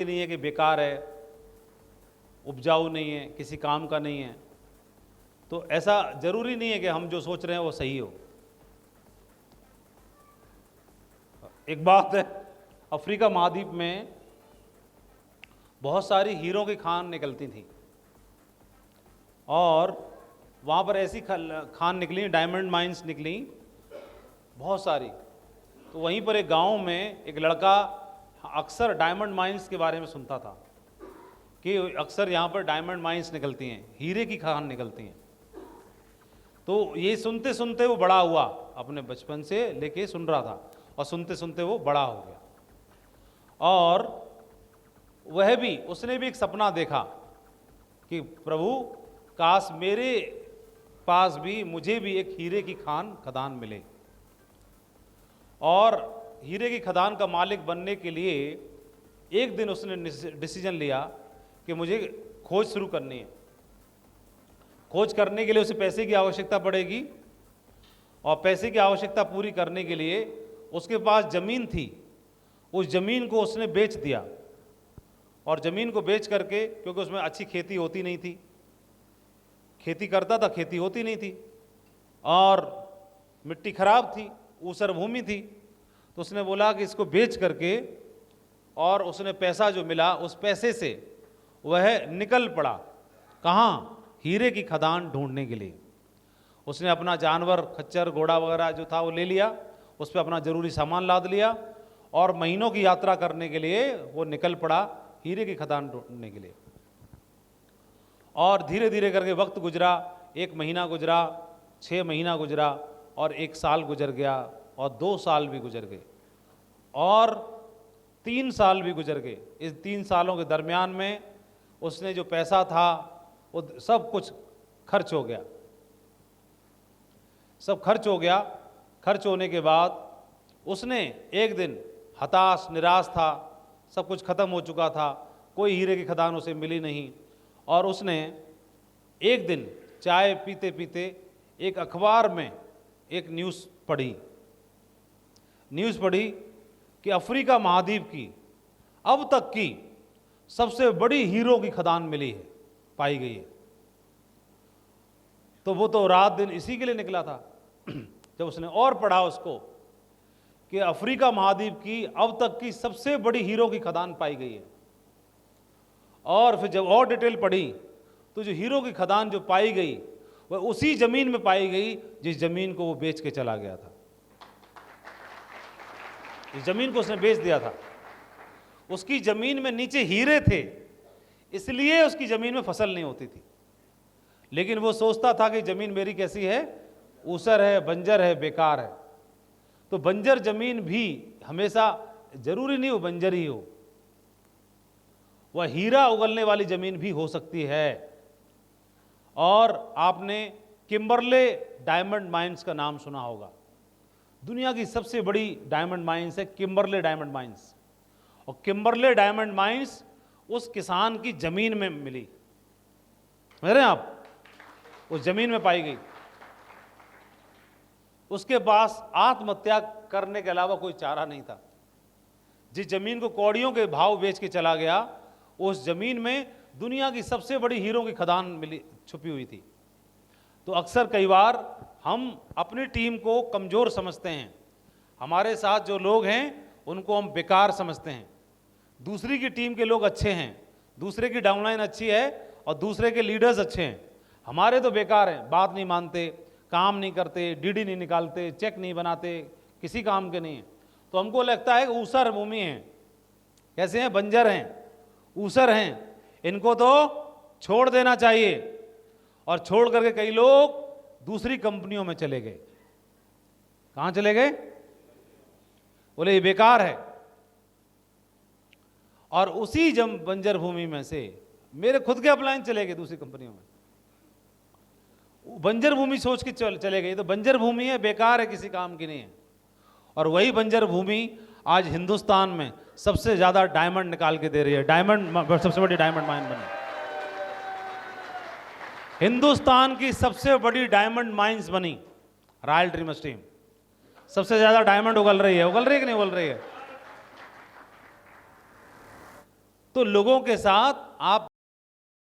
नहीं है कि बेकार है, उपजाऊ नहीं है, किसी काम का नहीं है। तो ऐसा जरूरी नहीं है कि हम जो सोच रहे हैं वो सही हो। एक बात है, अफ्रीका महाद्वीप में बहुत सारी हीरों की खान निकलती थी और वहाँ पर ऐसी खान निकली, डायमंड माइंस निकली बहुत सारी। तो वहीं पर एक गांव में एक लड़का अक्सर डायमंड माइंस के बारे में सुनता था कि अक्सर यहाँ पर डायमंड माइंस निकलती हैं, हीरे की खान निकलती हैं। तो ये सुनते सुनते वो बड़ा हुआ, अपने बचपन से लेके सुन रहा था और सुनते सुनते वो बड़ा हो गया। और उसने भी एक सपना देखा कि प्रभु काश मेरे पास भी, मुझे भी एक हीरे की खदान मिले। और हीरे की खदान का मालिक बनने के लिए एक दिन उसने डिसीजन लिया कि मुझे खोज शुरू करनी है। खोज करने के लिए उसे पैसे की आवश्यकता पड़ेगी और पैसे की आवश्यकता पूरी करने के लिए उसके पास ज़मीन थी। उस ज़मीन को उसने बेच दिया और ज़मीन को बेच करके, क्योंकि उसमें अच्छी खेती होती नहीं थी, खेती करता था, खेती होती नहीं थी और मिट्टी खराब थी, ऊसर भूमि थी। तो उसने बोला कि इसको बेच करके, और उसने पैसा जो मिला उस पैसे से वह निकल पड़ा कहाँ, हीरे की खदान ढूंढने के लिए। उसने अपना जानवर, खच्चर, घोड़ा वगैरह जो था वो ले लिया, उस पर अपना ज़रूरी सामान लाद लिया और महीनों की यात्रा करने के लिए वो निकल पड़ा हीरे की खदान ढूंढने के लिए। और धीरे धीरे करके वक्त गुजरा, 1 महीना गुजरा, 6 महीना गुजरा और 1 साल गुजर गया और 2 साल भी गुजर गए और 3 साल भी गुजर गए। इस 3 सालों के दरमियान में उसने जो पैसा था वो सब कुछ खर्च हो गया, सब खर्च हो गया। खर्च होने के बाद उसने एक दिन हताश, निराश था, सब कुछ खत्म हो चुका था, कोई हीरे की खदान उसे मिली नहीं। और उसने एक दिन चाय पीते पीते एक अखबार में एक न्यूज़ पढ़ी कि अफ्रीका महाद्वीप की अब तक की सबसे बड़ी हीरो की खदान मिली है, पाई गई है। तो वो तो रात दिन इसी के लिए निकला था। जब उसने और पढ़ा उसको कि अफ्रीका महाद्वीप की अब तक की सबसे बड़ी हीरो की खदान पाई गई है, और फिर जब और डिटेल पढ़ी तो जो हीरो की खदान जो पाई गई वह उसी जमीन में पाई गई जिस जमीन को वो बेच के चला गया था। इस जमीन को उसने बेच दिया था। उसकी जमीन में नीचे हीरे थे, इसलिए उसकी जमीन में फसल नहीं होती थी। लेकिन वो सोचता था कि जमीन मेरी कैसी है, ऊसर है, बंजर है, बेकार है। तो बंजर जमीन भी हमेशा जरूरी नहीं वो बंजर ही हो, वह हीरा उगलने वाली जमीन भी हो सकती है। और आपने किम्बरले डायमंड माइंस का नाम सुना होगा। दुनिया की सबसे बड़ी डायमंड माइंस है किम्बरले डायमंड माइंस। और किम्बरले डायमंड माइंस उस किसान की जमीन में मिली, समझ रहे हैं आप, उस जमीन में पाई गई। उसके पास आत्महत्या करने के अलावा कोई चारा नहीं था। जिस जमीन को कौड़ियों के भाव बेच के चला गया, उस जमीन में दुनिया की सबसे बड़ी हीरो की खदान मिली, छुपी हुई थी। तो अक्सर कई बार हम अपनी टीम को कमज़ोर समझते हैं, हमारे साथ जो लोग हैं उनको हम बेकार समझते हैं। दूसरी की टीम के लोग अच्छे हैं, दूसरे की डाउनलाइन अच्छी है और दूसरे के लीडर्स अच्छे हैं, हमारे तो बेकार हैं, बात नहीं मानते, काम नहीं करते, डीडी नहीं निकालते, चेक नहीं बनाते, किसी काम के नहीं हैं। तो हमको लगता है कि ऊसर भूमि हैं, कैसे हैं, बंजर हैं, ऊसर हैं, इनको तो छोड़ देना चाहिए। और छोड़ करके कई लोग दूसरी कंपनियों में चले गए। कहाँ चले गए? बोले ये बेकार है। और उसी बंजर भूमि में से मेरे खुद के अपलाइन चले गए दूसरी कंपनियों में। बंजर भूमि सोच के चले गए, तो बंजर भूमि है, बेकार है, किसी काम की नहीं है। और वही बंजर भूमि आज हिंदुस्तान में सबसे ज्यादा डायमंड निकाल के दे रही है। डायमंड, सबसे बड़ी डायमंड माइन बनी। हिंदुस्तान की सबसे बड़ी डायमंड माइंस बनी रॉयल ड्रीम स्ट्रीम। सबसे ज्यादा डायमंड उगल रही है कि नहीं उगल रही है? तो लोगों के साथ आप